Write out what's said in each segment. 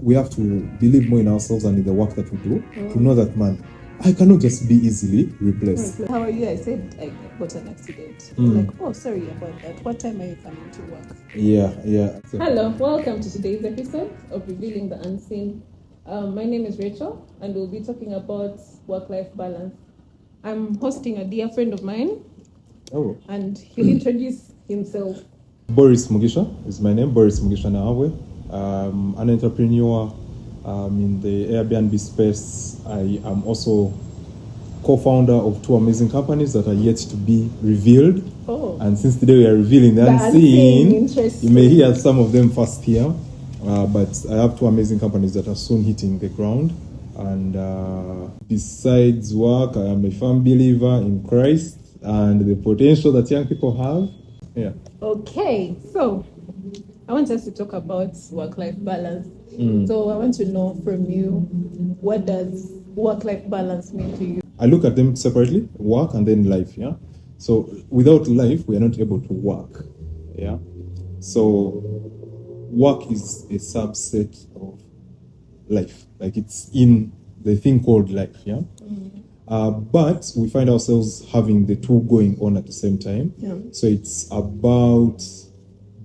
we have to believe more in ourselves and in the work that we do to know that, man, I cannot just be easily replaced. How are you? I said I got an accident. Like, oh, sorry about that. What time are you coming to work? Yeah. Hello, welcome to today's episode of Revealing the Unseen. My name is Rachel, and we'll be talking about work-life balance. I'm hosting a dear friend of mine, and he'll introduce himself. Boris Mugisha is my name, Boris Mugisha Nahawe. An entrepreneur in the Airbnb space. I am also co-founder of two amazing companies that are yet to be revealed. And since today we are revealing the unseen, you may hear some of them first here. But I have two amazing companies that are soon hitting the ground. And besides work, I am a firm believer in Christ and the potential that young people have. Yeah. Okay, so I want us to talk about work-life balance. So I want to know from you, what does work-life balance mean to you? I look at them separately, work and then life, yeah? So without life, we are not able to work, yeah? So work is a subset of life. Like it's in the thing called life, yeah? But we find ourselves having the two going on at the same time. Yeah. So it's about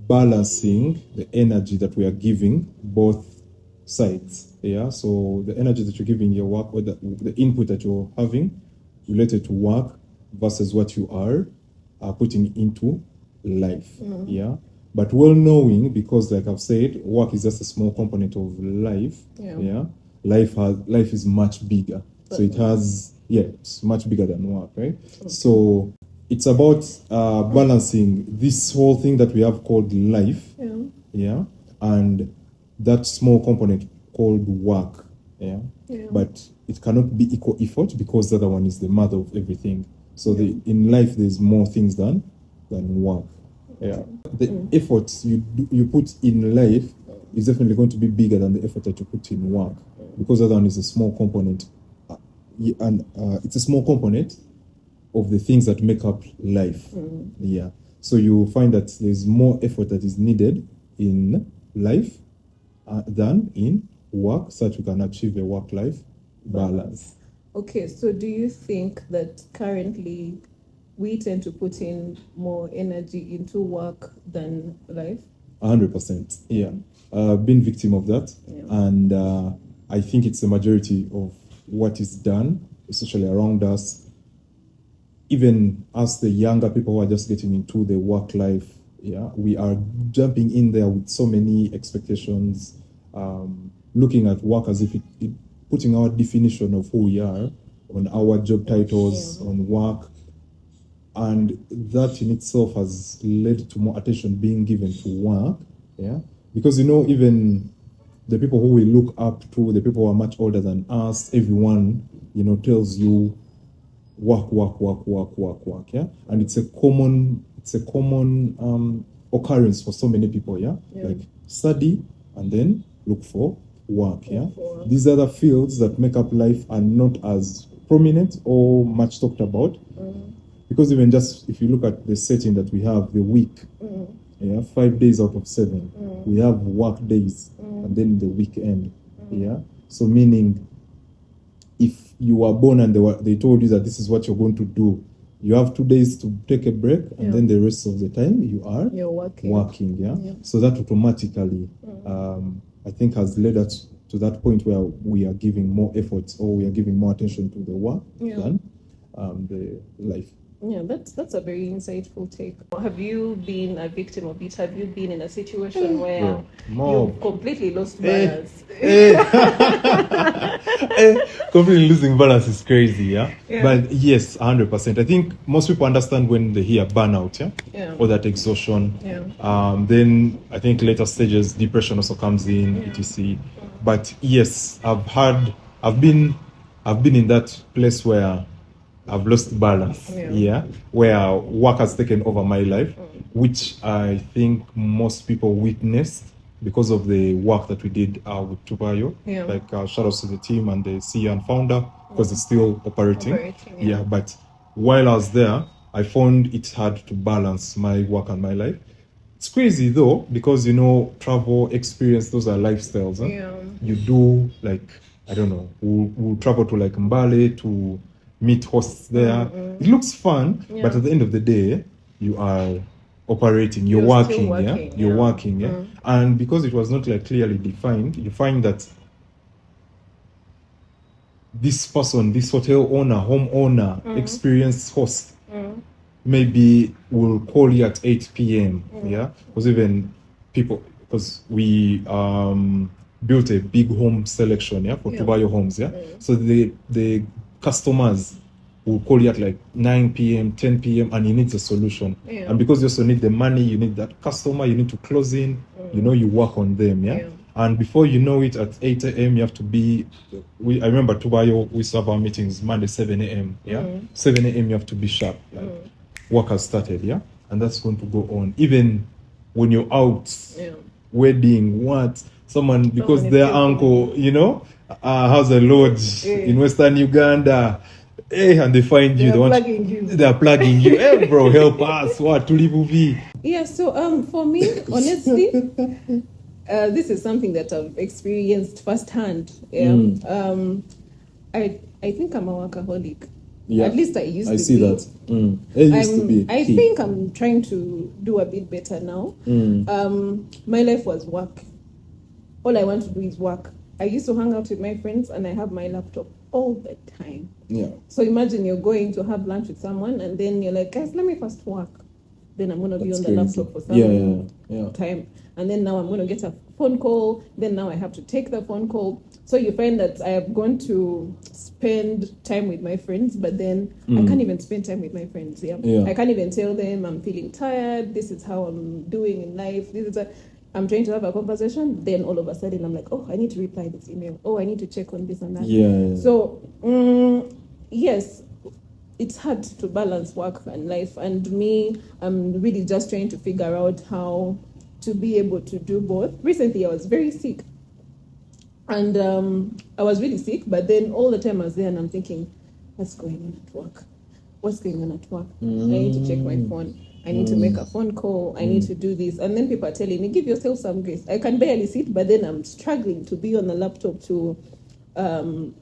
balancing the energy that we are giving both sides. Yeah. So the energy that you're giving your work, or the input that you're having related to work versus what you are putting into life. Yeah. But well knowing, because like I've said, work is just a small component of life. Yeah. Life is much bigger. So it has it's much bigger than work, right? Okay. So it's about balancing this whole thing that we have called life, and that small component called work, But it cannot be equal effort because the other one is the mother of everything. So in life, there's more things than work. Yeah, the efforts you put in life is definitely going to be bigger than the effort that you put in work, because the other one is a small component. And it's a small component of the things that make up life. Yeah. So you find that there's more effort that is needed in life than in work, so that you can achieve a work-life balance. Okay, so do you think that currently we tend to put in more energy into work than life? 100%. Yeah. Been victim of that. And I think it's the majority of what is done, especially around us, even as the younger people who are just getting into the work life, we are jumping in there with so many expectations, looking at work as if it putting our definition of who we are on our job titles, on work, and that in itself has led to more attention being given to work, because even the people who we look up to, the people who are much older than us, everyone, tells you work, yeah? And it's a common occurrence for so many people, like study and then look for work, These other fields that make up life are not as prominent or much talked about, because even just if you look at the setting that we have, the week, 5 days out of 7, we have work days and then the weekend, So meaning, if you were born and they told you that this is what you're going to do, you have 2 days to take a break, and then the rest of the time you're working. So that automatically, I think, has led us to that point where we are giving more effort, or we are giving more attention to the work than the life. Yeah, that's a very insightful take. Have you been a victim of it? Have you been in a situation where you've completely lost balance? Completely losing balance is crazy, But yes, 100%. I think most people understand when they hear burnout, or that exhaustion. Then I think later stages, depression also comes in, etc. But yes, I've been in that place where I've lost balance, where work has taken over my life, which I think most people witnessed because of the work that we did with Tupayo. Like shout outs to the team and the CEO and founder, because it's still operating. But while I was there, I found it hard to balance my work and my life. It's crazy though, because travel experience, those are lifestyles. Huh? Yeah. You do like, I don't know, we'll travel to like Mbale to meet hosts there. It looks fun, but at the end of the day, you are operating, you're You're still working, working, yeah? You're yeah. working, yeah? And because it was not like clearly defined, you find that this person, this hotel owner, home owner, experienced host, maybe will call you at 8 p.m. Yeah, because even because we built a big home selection, yeah, for Tubayo homes, yeah. So the customers will call you at like 9 p.m., 10 p.m., and you need a solution. Yeah. And because you also need the money, you need that customer, you need to close in, you work on them, yeah. And before you know it, at 8 a.m., you have to be. I remember Tubayo, we used to have our meetings Monday 7 a.m. Yeah, 7 a.m. you have to be sharp. Like work has started, yeah, and that's going to go on even when you're out, wedding, someone because Someone is their still uncle, has a lodge in Western Uganda. Hey, and they find you. They are plugging you. Hey, bro, help us. What to leave? Yeah. So for me, honestly. This is something that I've experienced firsthand. Yeah. I think I'm a workaholic. Yeah. At least I used to be. I see that. It used to be. I think I'm trying to do a bit better now. My life was work. All I want to do is work. I used to hang out with my friends and I have my laptop all the time. Yeah. So imagine you're going to have lunch with someone and then you're like, guys, let me first work. Then I'm going to be on the laptop for some time. And then now I'm going to get a phone call. Then now I have to take the phone call. So you find that I have gone to spend time with my friends, but then I can't even spend time with my friends. Yeah? I can't even tell them I'm feeling tired. This is how I'm doing in life. I'm trying to have a conversation. Then all of a sudden I'm like, oh, I need to reply this email. Oh, I need to check on this and that. Yeah. So, yes, it's hard to balance work and life. And me, I'm really just trying to figure out how to be able to do both. Recently, I was very sick. And I was really sick, but then all the time I was there and I'm thinking, what's going on at work? What's going on at work? I need to check my phone. I need to make a phone call. I need to do this. And then people are telling me, give yourself some grace. I can barely sit, but then I'm struggling to be on the laptop to know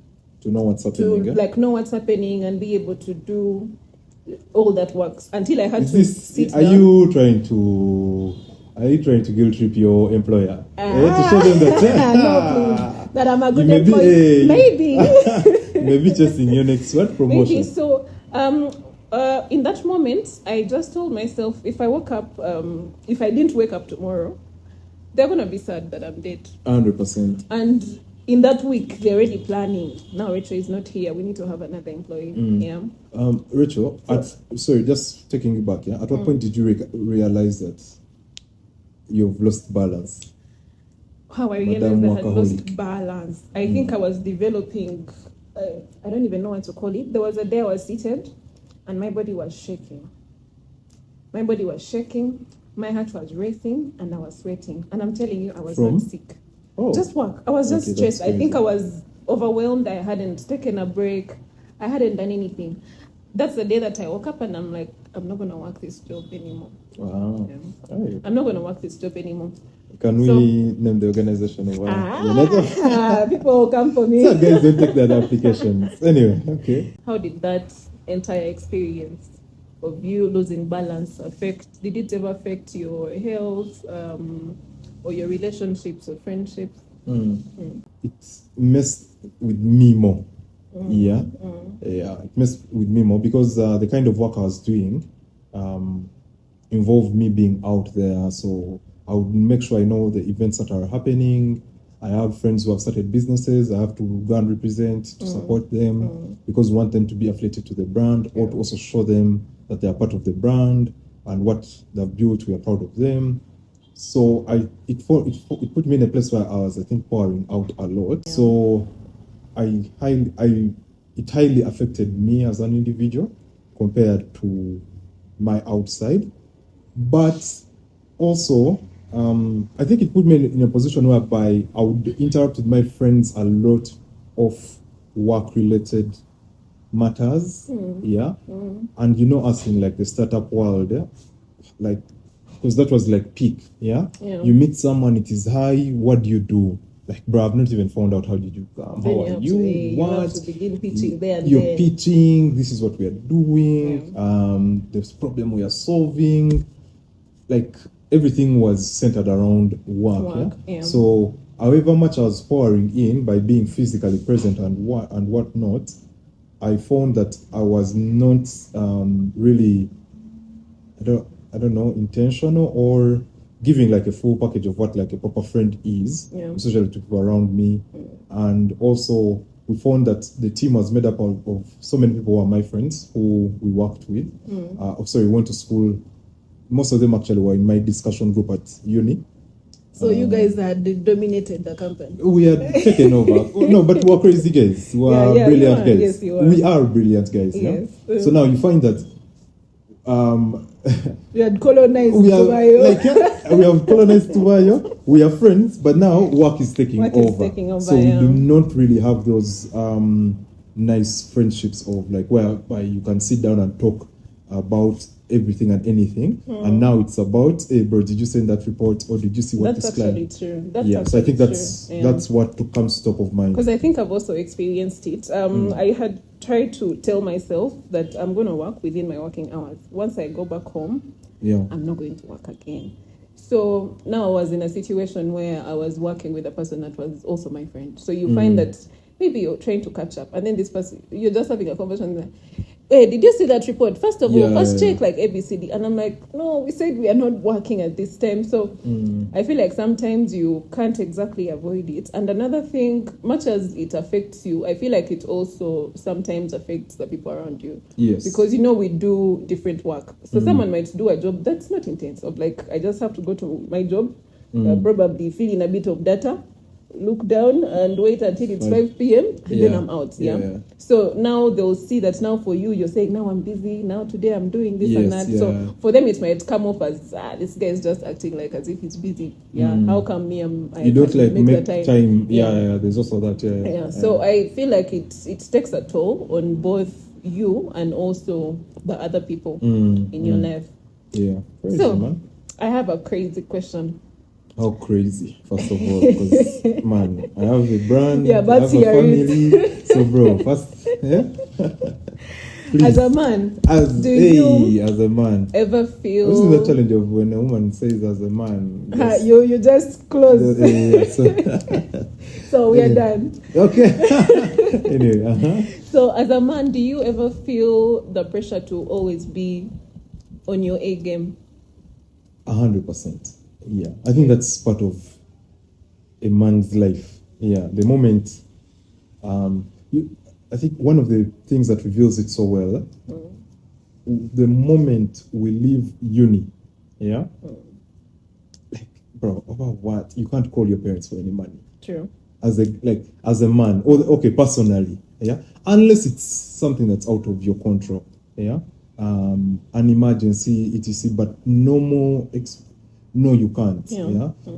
what's happening. Know what's happening and be able to do all that works until I had sit down. Are you trying to guilt trip your employer? To show them that no, that I'm a good employee. Maybe. Maybe just in your next promotion. Maybe so. In that moment, I just told myself, if I didn't wake up tomorrow, they're gonna be sad that I'm dead. 100%. And in that week, they're already planning. Now Rachel is not here. We need to have another employee. Yeah. Rachel, just taking you back. Yeah. At what point did you realize that you've lost balance? How I realized I had lost balance. I think I was developing. I don't even know what to call it. There was a day I was seated, and my body was shaking. My My heart was racing, and I was sweating. And I'm telling you, I was not sick. Oh. Just work. I was just stressed. I think I was overwhelmed. I hadn't taken a break. I hadn't done anything. That's the day that I woke up and I'm like, I'm not going to work this job anymore. Wow. Yeah. Right. I'm not going to work this job anymore. Can we name the organization? People come for me. So guys don't take that applications. Anyway, okay. How did that entire experience of you losing balance did it ever affect your health or your relationships or friendships? It messed with me more. Yeah, it messed with me more because the kind of work I was doing involved me being out there. So I would make sure I know the events that are happening. I have friends who have started businesses. I have to go and represent to support them because we want them to be affiliated to the brand or to also show them that they are part of the brand and what they've built. We are proud of them. So it put me in a place where I was, I think, pouring out a lot. Yeah. So it highly affected me as an individual compared to my outside. But also, I think it put me in a position whereby I would interact with my friends a lot of work-related matters. Yeah. And us in like the startup world, like because that was like peak. Yeah? You meet someone, it is high. What do you do? Like, bro, I've not even found out how did you come. Then How are you? You have to begin pitching there and You're then. pitching. This is what we are doing. There's problem we are solving. Like, everything was centered around work. Yeah? So, however much I was pouring in by being physically present and whatnot, I found that I was not really, I don't know, intentional or giving like a full package of what like a proper friend is, especially to people around me. And also we found that the team was made up of so many people who are my friends who we worked with. We went to school. Most of them actually were in my discussion group at uni. So you guys had dominated the company. We had taken over. No, but we were crazy guys. We are brilliant guys. Yes, you are. We are brilliant guys. Yes. Yeah? So now you find that we had colonized we Tuvayo. have colonized Tuvayo. We are friends, but now work is taking over. So we do not really have those nice friendships of like whereby you can sit down and talk about everything and anything. And now it's about, hey bro, did you send that report or did you see what this client? That's actually true. So I think that's what comes top of mind. Because I think I've also experienced it. I had tried to tell myself that I'm going to work within my working hours. Once I go back home, I'm not going to work again. So now I was in a situation where I was working with a person that was also my friend. So you find that maybe you're trying to catch up, and then this person, you're just having a conversation like, hey, did you see that report? First of all, first check like ABCD. And I'm like, no, we said we are not working at this time. So I feel like sometimes you can't exactly avoid it. And another thing, much as it affects you, I feel like it also sometimes affects the people around you. Yes. Because, we do different work. So someone might do a job that's not intense. Of like, I just have to go to my job, probably fill in a bit of data, look down and wait until it's 5 p.m. and then I'm out. So now they'll see that now for you, you're saying, now I'm busy. Now today I'm doing this and that. So for them, it might come off as, this guy is just acting like as if he's busy. How come me? You don't like make time. There's also that. So I feel like it takes a toll on both you and also the other people in your life. Crazy, so man. I have a crazy question. How crazy, first of all, because man, I have a brand, I have a that's your family. So, bro, first, as a man, as a man, ever feel? This is the challenge of when a woman says as a man. You just close. So we are done. Okay. Anyway, So as a man, do you ever feel the pressure to always be on your A game? 100%. Yeah, I think that's part of a man's life. Yeah, the moment, I think one of the things that reveals it so well, the moment we leave uni, like, bro, over what? You can't call your parents for any money. True. As a man, or okay, personally, unless it's something that's out of your control, an emergency, etc. But no more. No, you can't.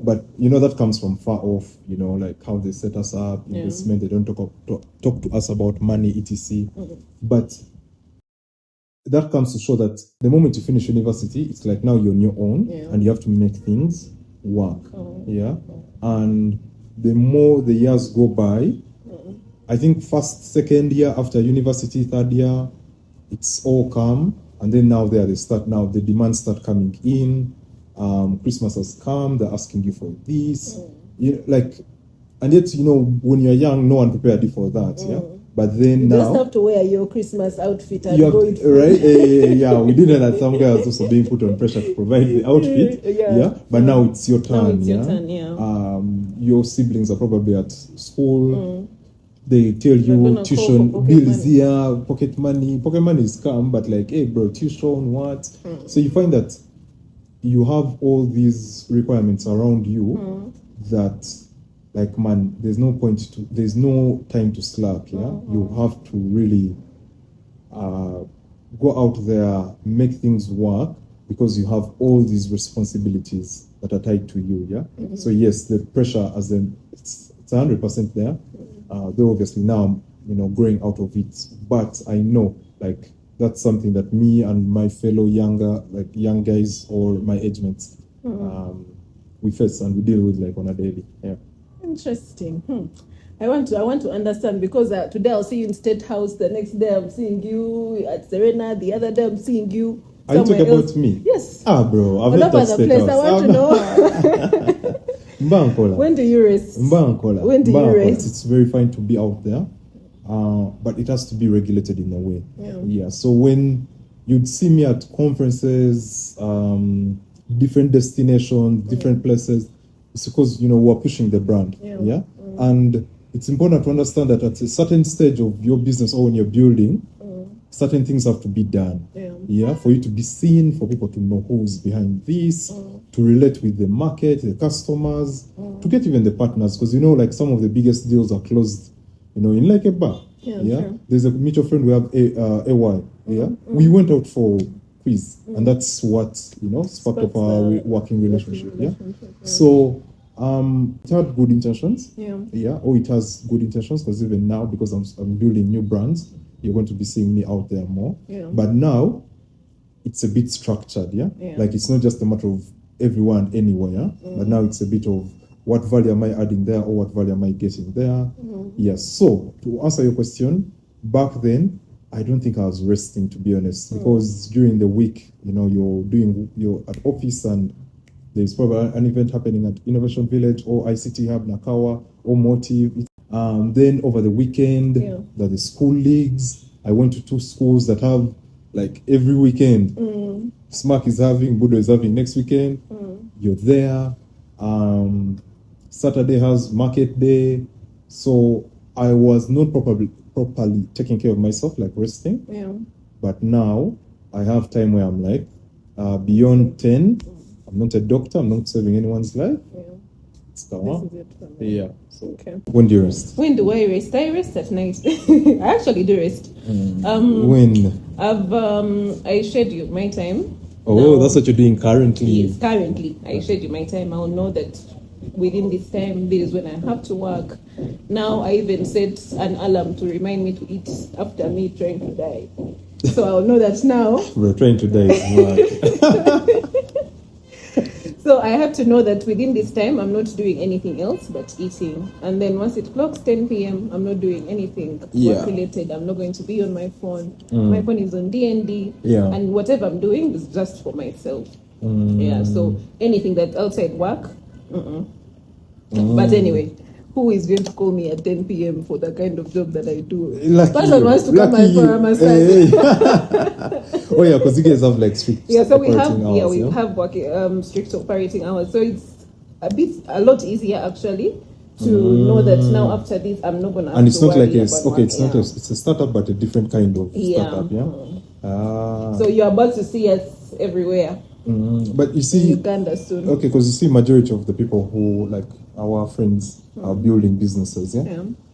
But that comes from far off. Like how they set us up, investment. They don't talk to us about money, etc. But that comes to show that the moment you finish university, it's like now you're on your own, and you have to make things work. And the more the years go by, I think first, second year after university, third year, it's all calm, and then now the demands start coming in. Christmas has come, they're asking you for this, and yet when you're young, no one prepared you for that. But then you now just have to wear your Christmas outfit and go it right. We did that some guys also being put on pressure to provide the outfit. But now it's your turn. Your siblings are probably at school. They tell you tuition bills here, pocket money is come, but like, hey bro, tuition what? So you find that you have all these requirements around you that, like, man, there's no time to slack. You have to really go out there, make things work, because you have all these responsibilities that are tied to you. So yes, the pressure it's 100% there. Though obviously now I'm growing out of it, but I know like that's something that me and my fellow young guys or my age mates, we face and we deal with like on a daily. Yeah. Interesting. I want to understand, because today I'll see you in State House, the next day I'm seeing you at Serena, the other day I'm seeing you Are you talking else. about me? Yes. Bro, I've All left over that the State place. House. I want to know. Mbankola. When do you rest? Mbankola. When do you Mbankola. rest? It's very fine to be out there, but it has to be regulated in a way. Yeah. So when you'd see me at conferences, different destinations, different places, it's because we're pushing the brand. Yeah. And it's important to understand that at a certain stage of your business or when you're building, certain things have to be done. Yeah, for you to be seen, for people to know who's behind this, to relate with the market, the customers, to get even the partners, because like some of the biggest deals are closed, in like a bar. Yeah. Sure. There's a mutual friend we have, AY. Yeah, we went out for quiz, and that's what sparked up our working relationship. Yeah. So it had good intentions. Yeah. Oh, it has good intentions, because even now, because I'm building new brands, you're going to be seeing me out there more. But now it's a bit structured. Like it's not just a matter of everyone anywhere. But now it's a bit of what value am I adding there, or what value am I getting there. Yes. So to answer your question, back then I don't think I was resting, to be honest, because during the week, you're at office and there's probably an event happening at Innovation Village or ICT Hub Nakawa or Motive. Then over the weekend, there are the school leagues. I went to 2 schools that have like every weekend. SMAC is having, Budo is having next weekend. You're there. Saturday has market day. So I was not properly taking care of myself, like resting. But now I have time where I'm like, beyond 10, I'm not a doctor, I'm not saving anyone's life. It's the one. Yeah. So, okay. When do you rest? When do I rest? I rest at night. I actually do rest. When? I schedule my time. Oh, that's what you're doing currently. Yes, currently. I schedule my time. I'll know that within this time, this is when I have to work. Now I even set an alarm to remind me to eat after me trying to die. So I'll know that now. We're trying to die is work. So I have to know that within this time, I'm not doing anything else but eating. And then once it clocks 10 p.m., I'm not doing anything work-related. I'm not going to be on my phone. My phone is on D&D. And whatever I'm doing is just for myself. Yeah, so anything that's outside work, But anyway, who is going to call me at 10 p.m. for the kind of job that I do? Person wants to come and for a massage. Oh yeah, because you guys have like strict so we have hours, we have working strict operating hours, so it's a lot easier actually to know that now after this I'm not gonna have and it's to not like it's a startup, but a different kind of startup. So you're about to see us everywhere. But you see, in Uganda soon. Okay, because you see, majority of the people who like our friends are building businesses.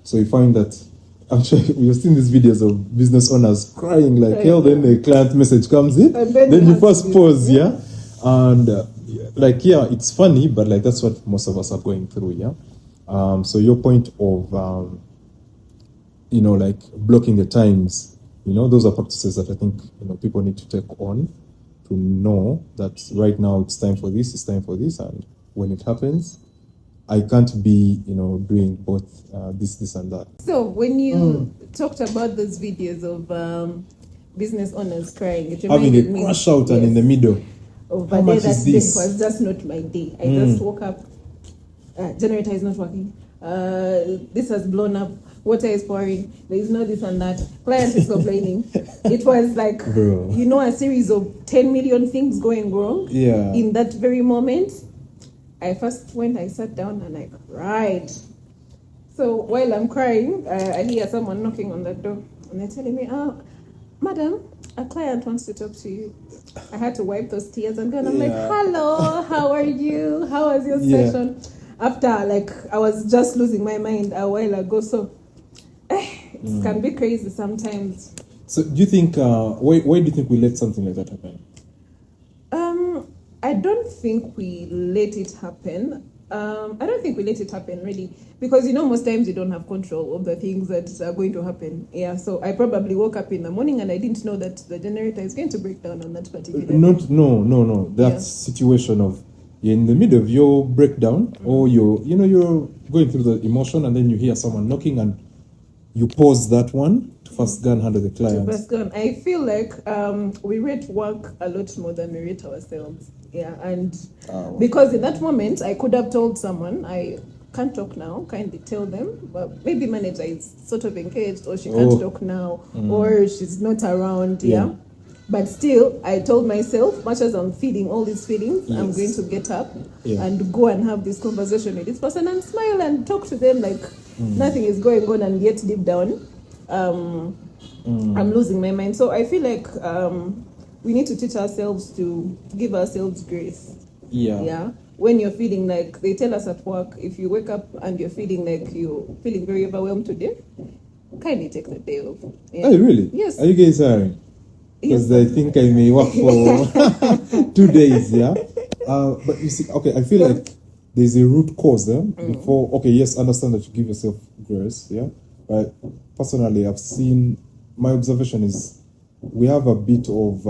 So you find that actually we've seen these videos of business owners crying like hell. Then the client message comes in, and then you first pause, and it's funny, but like that's what most of us are going through. So your point of like blocking the times, those are practices that I think people need to take on, to know that right now it's time for this, and when it happens, I can't be, doing both this and that. So when you talked about those videos of business owners crying, it having a crash out and in the middle. Of a day that day was just not my day. I just woke up, generator is not working, this has blown up, water is pouring, there is no this and that, client is complaining. It was like, a series of 10 million things going wrong. In that very moment, I first I sat down and I cried. So while I'm crying, I hear someone knocking on the door and they're telling me, madam, a client wants to talk to you. I had to wipe those tears and go, and I'm like, hello, how are you? How was your session? After I was just losing my mind a while ago. So it can be crazy sometimes. So do you think, why do you think we let something like that happen? I don't think we let it happen. I don't think we let it happen really, because most times you don't have control of the things that are going to happen. Yeah, so I probably woke up in the morning and I didn't know that the generator is going to break down on that particular day. No. That situation of you're in the middle of your breakdown, or you're going through the emotion, and then you hear someone knocking and you pause that one to first go and handle the client. I feel like we rate work a lot more than we rate ourselves. Yeah, and because in that moment I could have told someone, I can't talk now, kindly tell them, but maybe manager is sort of engaged, or she can't talk now, or she's not around. Yeah. But still, I told myself, much as I'm feeling all these feelings, I'm going to get up and go and have this conversation with this person and smile and talk to them like nothing is going on, and yet deep down, I'm losing my mind. So I feel like we need to teach ourselves to give ourselves grace. Yeah. When you're feeling like, they tell us at work, if you wake up and you're feeling like you're feeling very overwhelmed today, kindly take the day off. Yeah. Oh, really? Yes. Are you guys hiring? Because I think I may work for 2 days, yeah? But you see, okay, I feel like there's a root cause there before. Okay, yes, understand that you give yourself grace, yeah? But personally, my observation is we have a bit of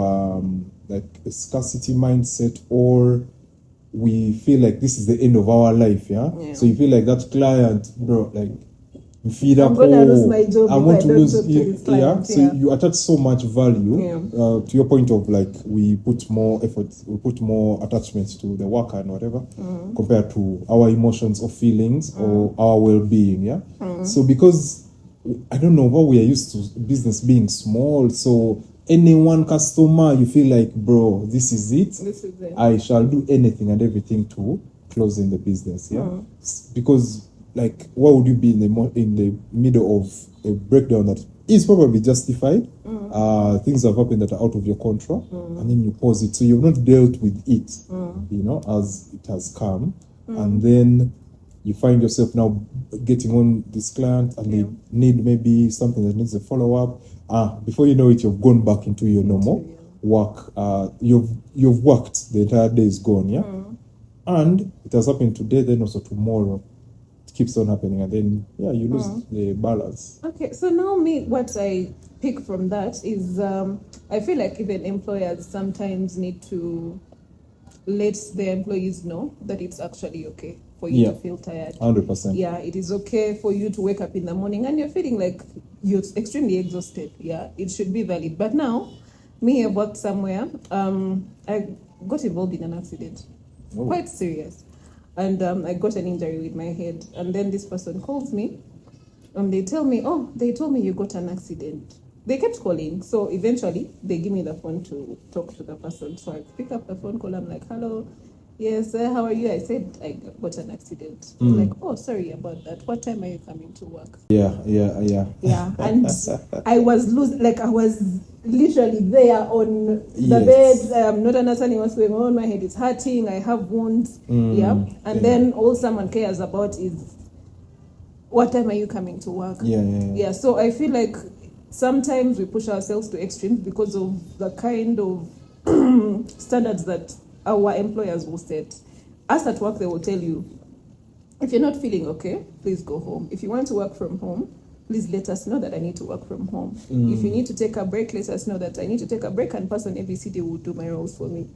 like a scarcity mindset, or we feel like this is the end of our life, yeah? So you feel like that client, bro, like, I'm gonna lose my job. I want to lose. So you attach so much value to your point of like, we put more effort, we put more attachment to the worker and whatever, compared to our emotions or feelings or our well-being. Yeah. So because I don't know, what we are used to business being small, so any one customer, you feel like, bro, this is it. This is it. I shall do anything and everything to closing the business. Yeah. Because, like, why would you be in the middle of a breakdown that is probably justified? Things have happened that are out of your control, and then you pause it. So you've not dealt with it, as it has come, and then you find yourself now getting on this client, and they need maybe something that needs a follow up. Before you know it, you've gone back into your normal work. You've worked, the entire day is gone, and it has happened today, then also tomorrow. Keeps on happening, and then you lose the balance. Okay, so now what I pick from that is I feel like even employers sometimes need to let their employees know that it's actually okay for you to feel tired. 100%. Yeah, it is okay for you to wake up in the morning and you're feeling like you're extremely exhausted. Yeah, it should be valid. But now, I've worked somewhere. I got involved in an accident, quite serious. And I got an injury with my head. And then this person calls me and they tell me, they told me you got an accident. They kept calling. So eventually they give me the phone to talk to the person. So I pick up the phone call. I'm like, hello. Yes, how are you? I said, I got an accident. Like, sorry about that. What time are you coming to work? Yeah. Yeah, and I was literally there on the bed, not understanding what's going on. My head is hurting. I have wounds. And then all someone cares about is, what time are you coming to work? Yeah. So I feel like sometimes we push ourselves to extremes because of the kind of standards that our employers will set. Us at work, they will tell you, if you're not feeling okay, please go home. If you want to work from home, please let us know that I need to work from home. If you need to take a break, let us know that I need to take a break, and person ABCD will do my roles for me.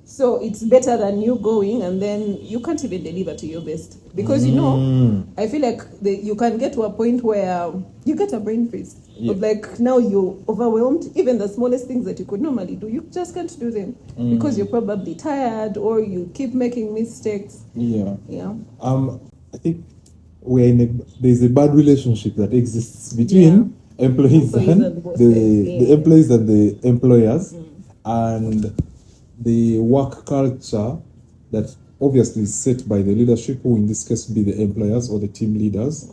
So it's better than you going and then you can't even deliver to your best. Because, I feel like you can get to a point where you get a brain freeze. Of like, now you're overwhelmed. Even the smallest things that you could normally do, you just can't do them. Because you're probably tired or you keep making mistakes. I think there's a bad relationship that exists between employees and the employees and the employers, and the work culture that obviously is set by the leadership, who in this case be the employers or the team leaders,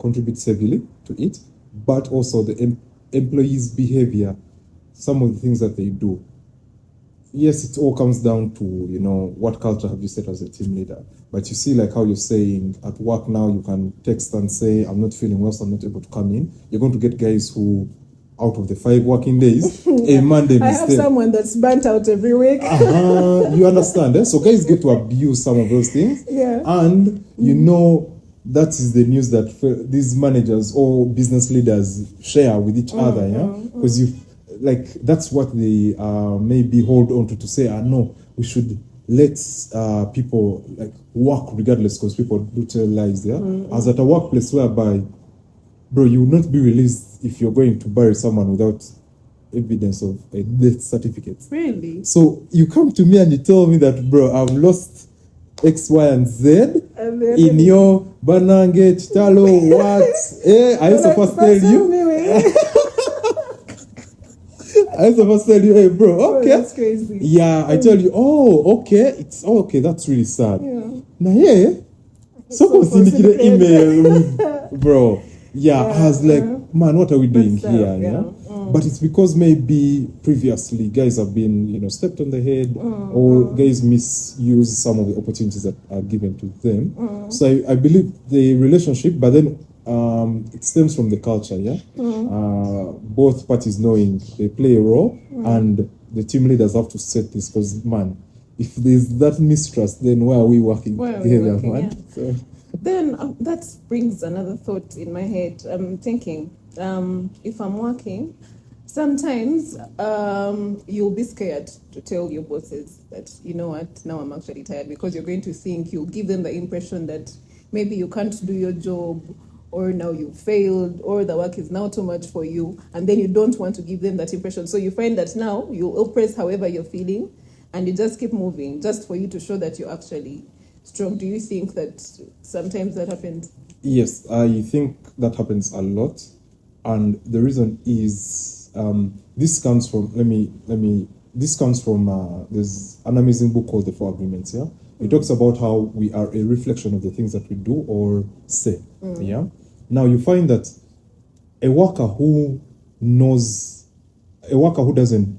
contributes heavily to it, but also the employees' behavior, some of the things that they do. Yes, it all comes down to, what culture have you set as a team leader. But you see, like how you're saying, at work now, you can text and say, I'm not feeling well, so I'm not able to come in. You're going to get guys who out of the 5 working days, a Monday I have someone that's burnt out every week. You understand? Eh? So guys get to abuse some of those things. Yeah. And you know that is the news that these managers or business leaders share with each other, yeah? Because you like that's what they maybe hold on to say, no, we should let people like work regardless, because people do tell lies there. As at a workplace whereby, bro, you will not be released if you're going to bury someone without evidence of a death certificate. Really? So you come to me and you tell me that, bro, I've lost X, Y, and Z in your Banange, Chitalo, what? I used to first tell you. I was supposed to tell you, hey, bro, okay. That's crazy. Yeah, I tell you, okay, it's okay, that's really sad. Yeah. Now, yeah, someone's indicated email, bro. Yeah, has like, man, what are we doing here? Yeah. But it's because maybe previously guys have been, stepped on the head, or guys misuse some of the opportunities that are given to them. So I believe the relationship, but then it stems from the culture, yeah. Both parties knowing they play a role, and the team leaders have to set this, because man, if there's that mistrust, then why are we working together, man? Yeah. So. Then that brings another thought in my head. I'm thinking, if I'm working, sometimes you'll be scared to tell your bosses that, you know what, now I'm actually tired, because you're going to think you'll give them the impression that maybe you can't do your job, or now you failed, or the work is now too much for you, and then you don't want to give them that impression. So you find that now you oppress however you're feeling, and you just keep moving, just for you to show that you're actually strong. Do you think that sometimes that happens? Yes, I think that happens a lot, and the reason is this comes from there's an amazing book called The 4 Agreements. Yeah, it talks about how we are a reflection of the things that we do or say. Yeah, now you find that a worker who doesn't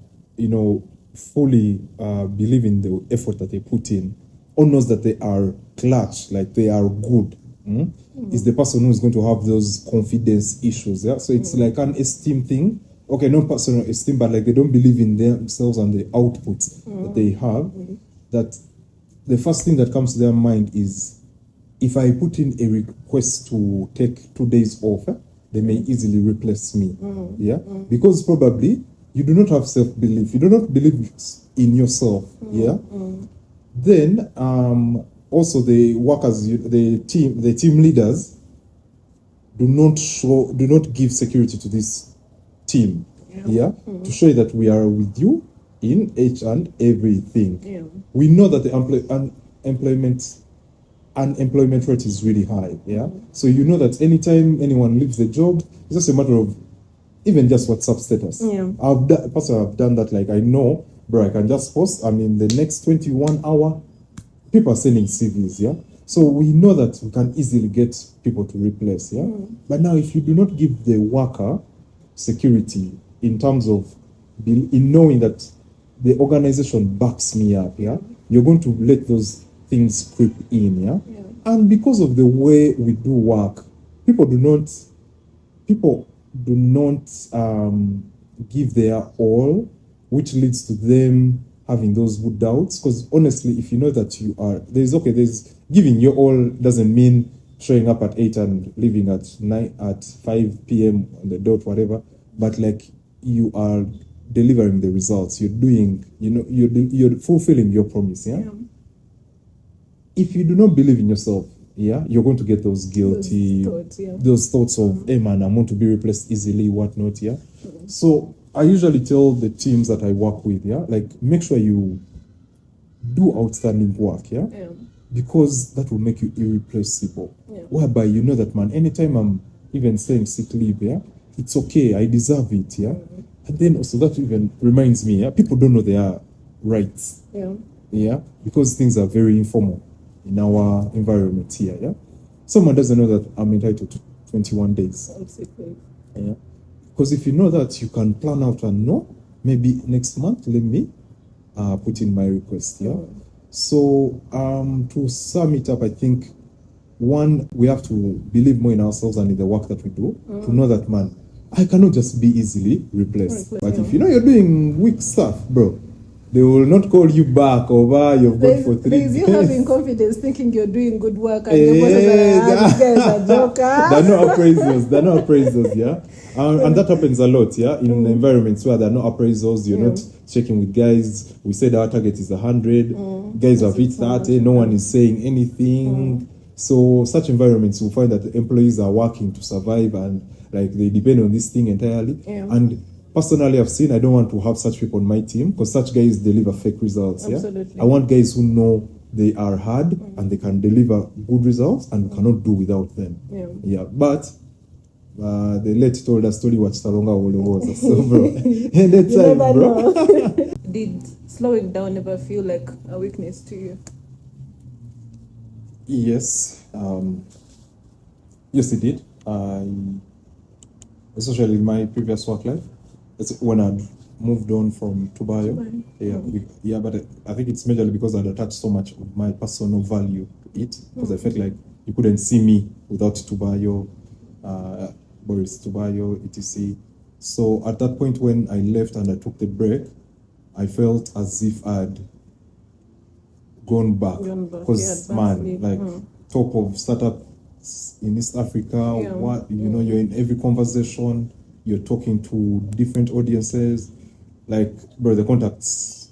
fully believe in the effort that they put in, or knows that they are clutch, like they are good, is the person who is going to have those confidence issues. Yeah, so it's like an esteem thing. Okay, not personal esteem, but like they don't believe in themselves and the outputs that they have. That the first thing that comes to their mind is, if I put in a request to take 2 days off, they may easily replace me. Yeah, because probably you do not have self-belief. You do not believe in yourself. Yeah. Then also the workers, the team leaders do not give security to this team. Yeah. To show you that we are with you in each and everything. Yeah. We know that the unemployment rate is really high. Yeah. So you know that anytime anyone leaves the job, it's just a matter of even just WhatsApp status. Yeah. I've done that. Like, I know, bro, I can just post, and in the next 21 hour, people are sending CVs. Yeah. So we know that we can easily get people to replace. Yeah. But now, if you do not give the worker security in terms of in knowing that the organization backs me up, yeah, you're going to let those things creep in. Yeah. And because of the way we do work, people do not give their all, which leads to them having those good doubts. Because honestly, if you know that you are, there's giving your all doesn't mean showing up at 8 and leaving at 5 p.m. on the dot, whatever. But like, you are delivering the results. You're doing, you're fulfilling your promise. Yeah. If you do not believe in yourself, yeah, you're going to get those guilty, those thoughts of, hey man, I'm going to be replaced easily, whatnot, yeah. So I usually tell the teams that I work with, yeah, like, make sure you do outstanding work, yeah, because that will make you irreplaceable. Whereby you know that, man, anytime I'm even saying sick leave, yeah, it's okay, I deserve it, yeah. And then also that even reminds me, yeah, people don't know their rights, yeah, because things are very informal in our environment here, yeah. Someone doesn't know that I'm entitled to 21 days. Yeah. Because if you know that, you can plan out and know, maybe next month, let me put in my request, yeah. So to sum it up, I think, one, we have to believe more in ourselves and in the work that we do, to know that, man, I cannot just be easily replaced. But if you know you're doing weak stuff, bro, they will not call you back over. You've gone for 3 days. You having confidence, thinking you're doing good work, and the bosses are like, this guy's a joker. They're not appraisers. They're not appraisers. Yeah, and that happens a lot. Yeah, in environments where there are no appraisals, you're not checking with guys. We said our target is 100. Guys have hit 30. No one is saying anything. So such environments, you find that the employees are working to survive and like they depend on this thing entirely. And personally, I've seen I don't want to have such people on my team because such guys deliver fake results. Absolutely. I want guys who know they are hard and they can deliver good results and we cannot do without them. But the late told us story what Salonga was. So bro, and that time, bro. Did slowing down ever feel like a weakness to you? Yes. Yes, it did. Especially in my previous work life. It's when I'd moved on from Tubayo. But I think it's majorly because I'd attached so much of my personal value to it. Because I felt like you couldn't see me without Tubayo, Boris, Tubayo, etc. So at that point when I left and I took the break, I felt as if I'd gone back. Because top of startups in East Africa, you're in every conversation. You're talking to different audiences. Like, bro, the contacts,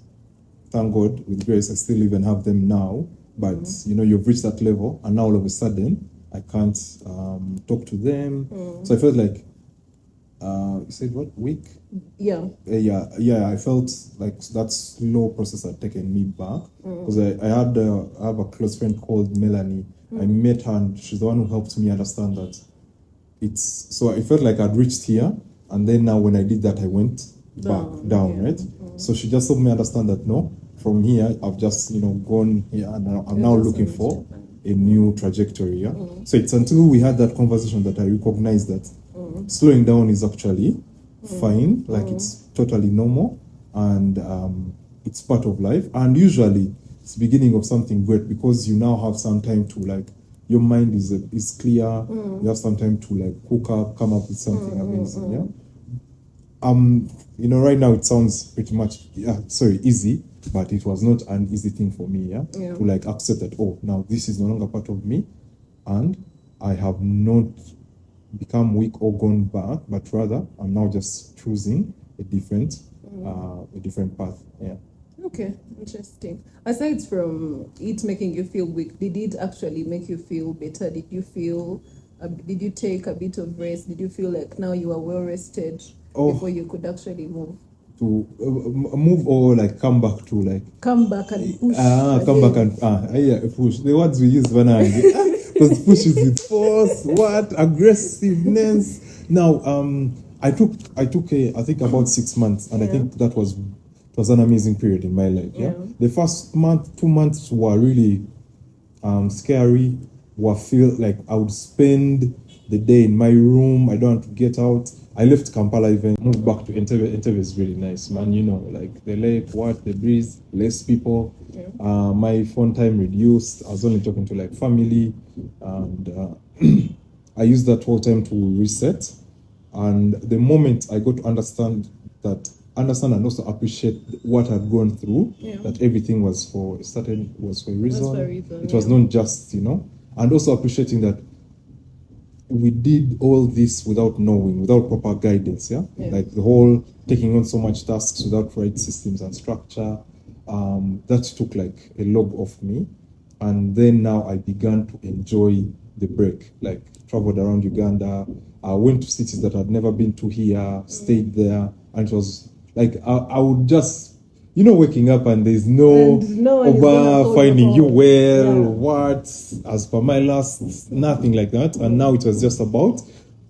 thank God, with Grace, I still even have them now. But, you've reached that level, and now all of a sudden, I can't talk to them. So I felt like, you said what, weak? I felt like that slow process had taken me back. Because I have a close friend called Melanie. I met her, and she's the one who helped me understand that so I felt like I'd reached here, and then now when I did that, I went back down, right? So she just helped me understand that no, from here I've just gone here, and I'm now looking for a new trajectory. So it's until we had that conversation that I recognized that slowing down is actually fine, like it's totally normal, and it's part of life, and usually it's the beginning of something great because you now have some time to like. Your mind is clear. You have some time to like cook up, come up with something amazing. Right now it sounds pretty much easy, but it was not an easy thing for me. To like accept that now this is no longer part of me, and I have not become weak or gone back, but rather I'm now just choosing a different path. Okay, interesting. Aside from it making you feel weak, did it actually make you feel better? Did you take a bit of rest? Did you feel like now you are well rested before you could actually move? To move or like come back to like... Come back and push. Push. The words we use when because push is with force, aggressiveness. Now, I took I think about 6 months, and I think that was an amazing period in my life. The first 2 months were really scary. Feel like I would spend the day in my room. I don't want to get out. I left Kampala, even moved back to Entebbe. Entebbe is really nice, man. Like the lake, the breeze, less people. My phone time reduced. I was only talking to like family, and I used that whole time to reset. And the moment I got to understand and also appreciate what I'd gone through, that everything was for a reason. It was not just, and also appreciating that we did all this without proper guidance, like the whole taking on so much tasks without right systems and structure, that took like a log off me. And then now I began to enjoy the break, like traveled around Uganda, I went to cities that I'd never been to here, stayed there, and it was like I would just, waking up and there's no Oba finding you well, as per my last, nothing like that. And now it was just about,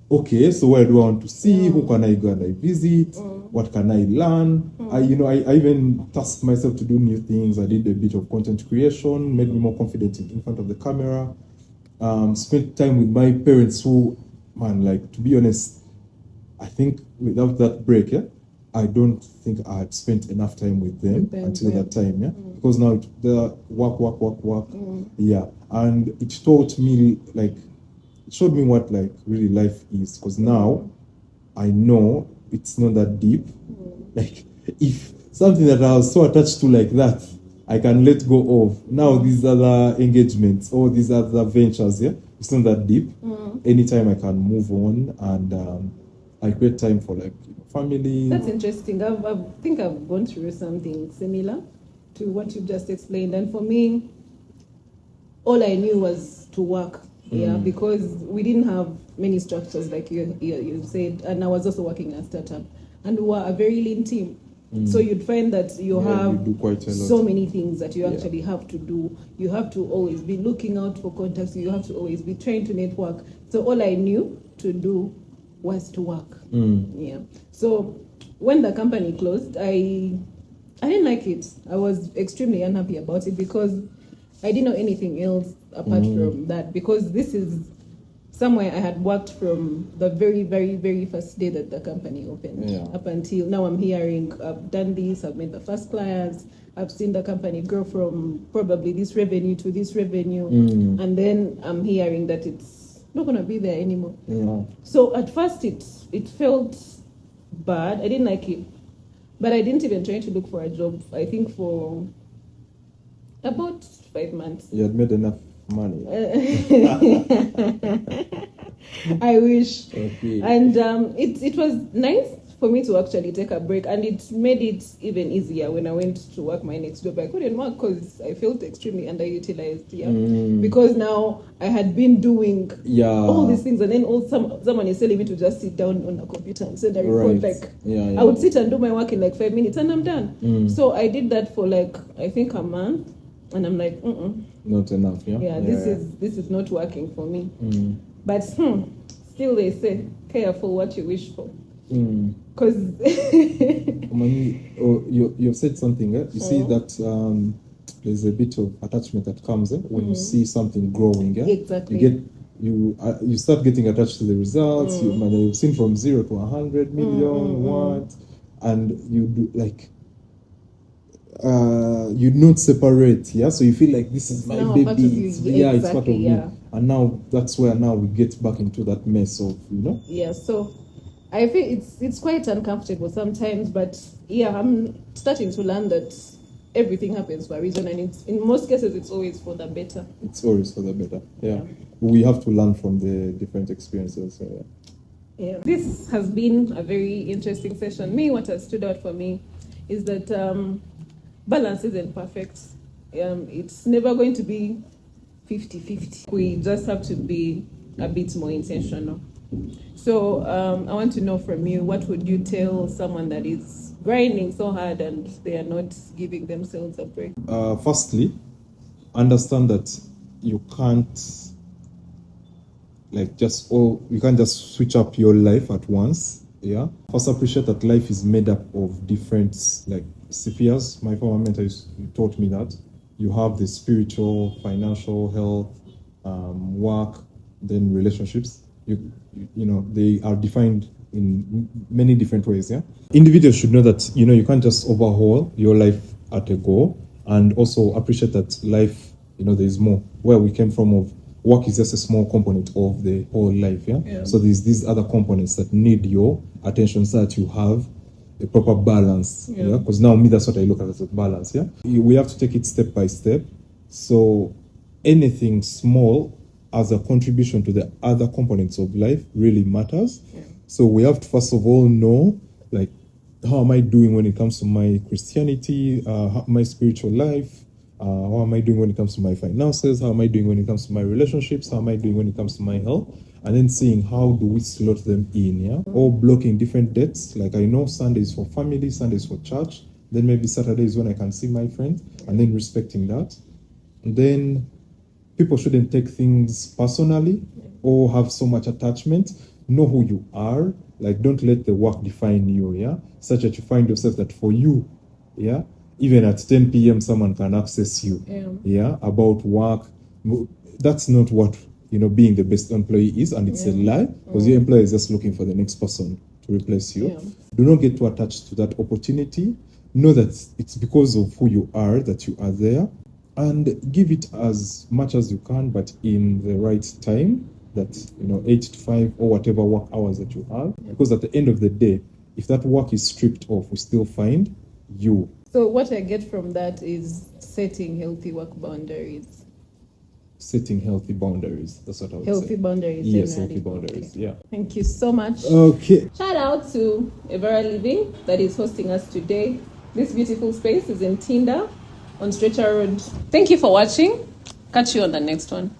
okay, so where do I want to see? Who can I go and I visit? What can I learn? I even tasked myself to do new things. I did a bit of content creation, made me more confident in front of the camera. Spent time with my parents who, to be honest, I think without that break, I don't think I had spent enough time with them until that time, because now the work, and it taught me, it showed me what really life is, because now I know it's not that deep. Like, if something that I was so attached to like that, I can let go of. Now these other engagements or these other ventures, yeah, it's not that deep. Anytime I can move on, and I create time for like family. That's interesting. I think I've gone through something similar to what you just explained, and for me, all I knew was to work. Yeah, because we didn't have many structures like you said, and I was also working in a startup, and we were a very lean team. So you'd find that you have do quite a lot. so many things that you actually have to do. You have to always be looking out for contacts. You have to always be trying to network. So all I knew to do was to work. Yeah. So when the company closed, I didn't like it. I was extremely unhappy about it because I didn't know anything else apart from that, because this is somewhere I had worked from the very, very, very first day that the company opened up until now. I'm hearing I've done this, I've made the first clients, I've seen the company grow from probably this revenue to this revenue, and then I'm hearing that it's not going to be there anymore. So at first it felt bad. I didn't like it, but I didn't even try to look for a job, I think, for about 5 months. You had made enough money. I wish. Okay. And it was nice for me to actually take a break, and it made it even easier when I went to work my next job. I couldn't work because I felt extremely underutilized. Because now I had been doing all these things, and then someone is telling me to just sit down on a computer and send a report. I would sit and do my work in like 5 minutes and I'm done. So I did that for like, I think, a month, and I'm like, not enough. This is not working for me. But still they say, careful what you wish for. Because you've said something. You see that there's a bit of attachment that comes when you see something growing. Exactly. You start getting attached to the results. You've seen from 0 to 100 million what, and you do like. You not separate, so you feel like this is my baby. It's part of me, and now that's where we get back into that mess of So I feel it's quite uncomfortable sometimes, but I'm starting to learn that everything happens for a reason, and in most cases it's always for the better. It's always for the better. We have to learn from the different experiences. This has been a very interesting session. What has stood out for me is that balance isn't perfect. It's never going to be 50-50. We just have to be a bit more intentional. So I want to know from you, what would you tell someone that is grinding so hard and they are not giving themselves a break? Firstly, understand that you can't you can't just switch up your life at once. First, appreciate that life is made up of different spheres. My former mentor taught me that you have the spiritual, financial, health, work, then relationships. They are defined in many different ways. Individuals should know that you can't just overhaul your life at a go, and also appreciate that life, there is more. Where we came from, of work is just a small component of the whole life. So there's these other components that need your attention so that you have a proper balance. Because now that's what I look at as a balance. We have to take it step by step. So anything small as a contribution to the other components of life really matters. So we have to first of all know, how am I doing when it comes to my Christianity, my spiritual life? How am I doing when it comes to my finances? How am I doing when it comes to my relationships? How am I doing when it comes to my health? And then seeing how do we slot them in, or blocking different dates. Like I know Sundays for family, Sundays for church. Then maybe Saturday is when I can see my friends, and then respecting that. And then people shouldn't take things personally or have so much attachment. Know who you are. Don't let the work define you, such that you find yourself that for you, even at 10 p.m. someone can access you, about work. That's not what being the best employee is, and it's a lie, because your employer is just looking for the next person to replace you. Do not get too attached to that opportunity. Know that it's because of who you are that you are there, and give it as much as you can, but in the right time. that 8 to 5 or whatever work hours that you have, because at the end of the day, if that work is stripped off, we still find you. So what I get from that is setting healthy work boundaries. Setting healthy boundaries. That's what I would say. Healthy boundaries. Yes, generally. healthy boundaries. Okay. Yeah. Thank you so much. Okay. Shout out to Evera Living that is hosting us today. This beautiful space is in Tinder on Stretcher Road. Thank you for watching. Catch you on the next one.